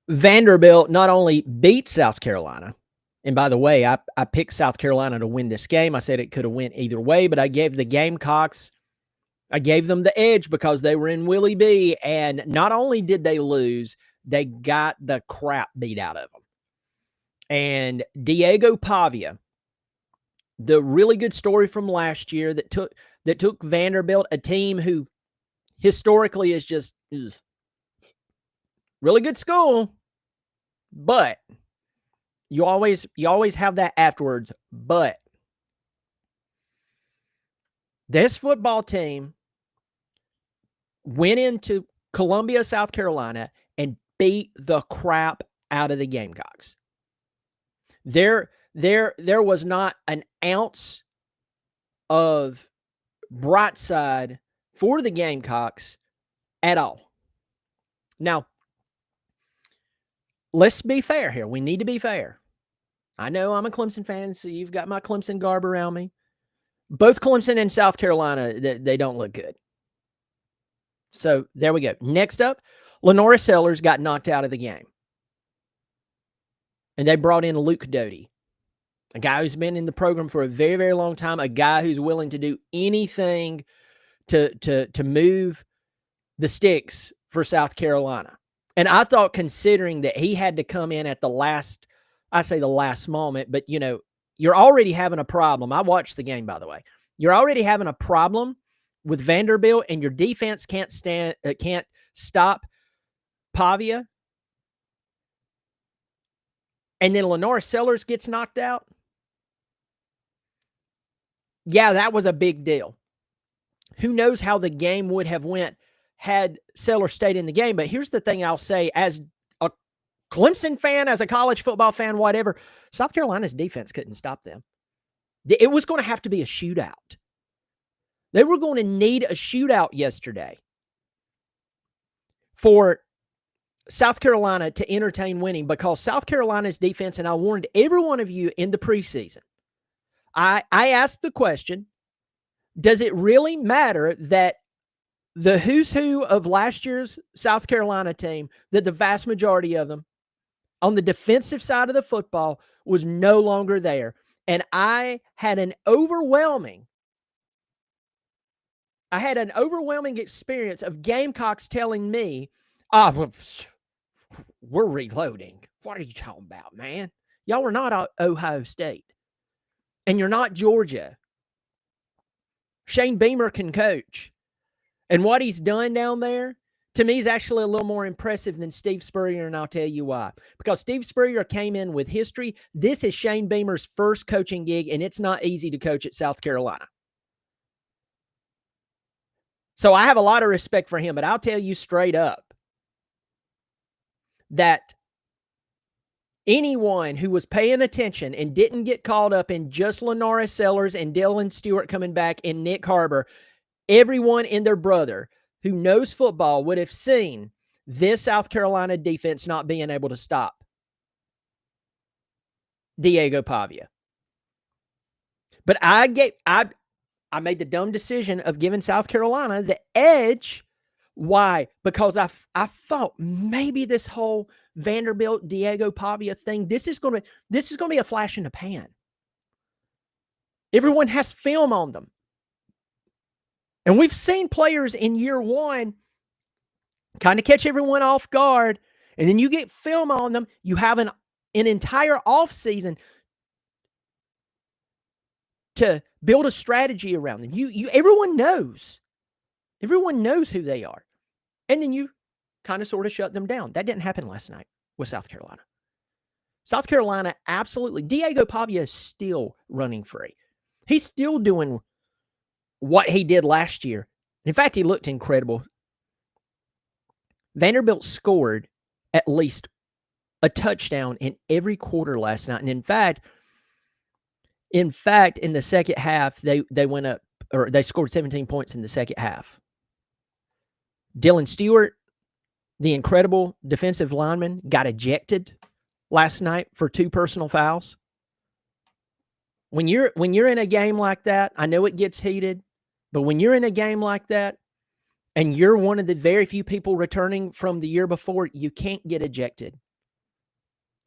Vanderbilt not only beat South Carolina, and by the way, I picked South Carolina to win this game. I said it could have went either way, but I gave the Gamecocks, I gave them the edge because they were in Willie B. And not only did they lose, they got the crap beat out of them. And Diego Pavia, the really good story from last year that took Vanderbilt, a team who historically is really good school, but you always have that afterwards. But this football team went into Columbia, South Carolina, and beat the crap out of the Gamecocks. There was not an ounce of bright side for the Gamecocks at all. Now, let's be fair here. We need to be fair. I know I'm a Clemson fan, so you've got my Clemson garb around me. Both Clemson and South Carolina, they don't look good. So there we go. Next up, Lenora Sellers got knocked out of the game. And they brought in Luke Doty, a guy who's been in the program for a very, very long time, a guy who's willing to do anything to move the sticks for South Carolina. And I thought, considering that he had to come in at the last moment, but, you're already having a problem. I watched the game, by the way. You're already having a problem with Vanderbilt, and your defense can't stop Pavia. And then Lenora Sellers gets knocked out. Yeah, that was a big deal. Who knows how the game would have went had Sellers stayed in the game. But here's the thing I'll say, as a Clemson fan, as a college football fan, whatever, South Carolina's defense couldn't stop them. It was going to have to be a shootout. They were going to need a shootout yesterday for South Carolina to entertain winning, because South Carolina's defense, and I warned every one of you in the preseason, I asked the question, does it really matter that the who's who of last year's South Carolina team, that the vast majority of them on the defensive side of the football was no longer there? And I had an overwhelming experience of Gamecocks telling me, we're reloading. What are you talking about, man? Y'all are not Ohio State. And you're not Georgia. Shane Beamer can coach. And what he's done down there, to me, is actually a little more impressive than Steve Spurrier, and I'll tell you why. Because Steve Spurrier came in with history. This is Shane Beamer's first coaching gig, and it's not easy to coach at South Carolina. So I have a lot of respect for him, but I'll tell you straight up that anyone who was paying attention and didn't get caught up in just Lenora Sellers and Dylan Stewart coming back and Nick Harbor, everyone and their brother who knows football would have seen this South Carolina defense not being able to stop Diego Pavia. But I made the dumb decision of giving South Carolina the edge. Why? Because I thought maybe this whole Vanderbilt Diego Pavia thing, this is going to be a flash in the pan. Everyone has film on them. And we've seen players in year one kind of catch everyone off guard, and then you get film on them. You have an entire offseason to build a strategy around them. Everyone knows who they are. And then you kind of sort of shut them down. That didn't happen last night with South Carolina. South Carolina, absolutely. Diego Pavia is still running free. He's still doing what he did last year. In fact, he looked incredible. Vanderbilt scored at least a touchdown in every quarter last night. And in fact, in the second half, they went up, or they scored 17 points in the second half. Dylan Stewart, the incredible defensive lineman, got ejected last night for 2 personal fouls. When you're in a game like that, I know it gets heated, but when you're in a game like that and you're one of the very few people returning from the year before, you can't get ejected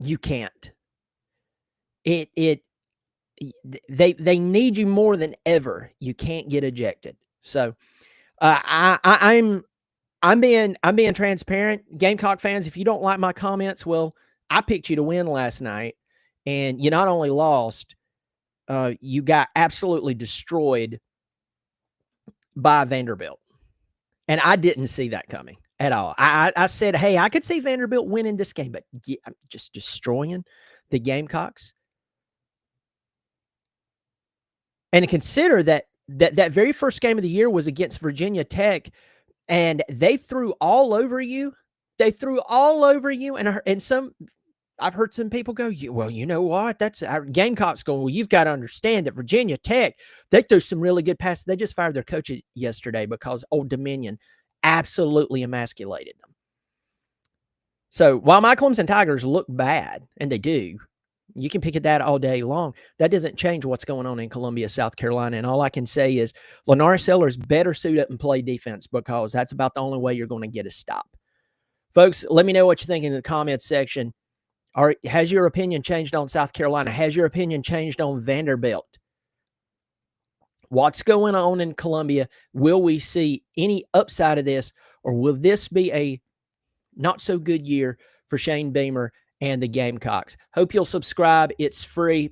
You can't. They need you more than ever. You can't get ejected. So I'm being transparent. Gamecock fans, if you don't like my comments, well, I picked you to win last night, and you not only lost, you got absolutely destroyed by Vanderbilt. And I didn't see that coming at all. I said, hey, I could see Vanderbilt winning this game, but just destroying the Gamecocks. And consider that very first game of the year was against Virginia Tech, and they threw all over you. They threw all over you, and some I've heard some people go, well, you know what? That's our Gamecocks going, well, you've got to understand that Virginia Tech, they threw some really good passes. They just fired their coach yesterday because Old Dominion absolutely emasculated them. So while my Clemson Tigers look bad, and they do, you can pick at that all day long. That doesn't change what's going on in Columbia, South Carolina. And all I can say is Lenore Sellers better suit up and play defense, because that's about the only way you're going to get a stop. Folks, let me know what you think in the comments section. Has your opinion changed on South Carolina? Has your opinion changed on Vanderbilt? What's going on in Columbia? Will we see any upside of this, or will this be a not so good year for Shane Beamer and the Gamecocks? Hope you'll subscribe. It's free.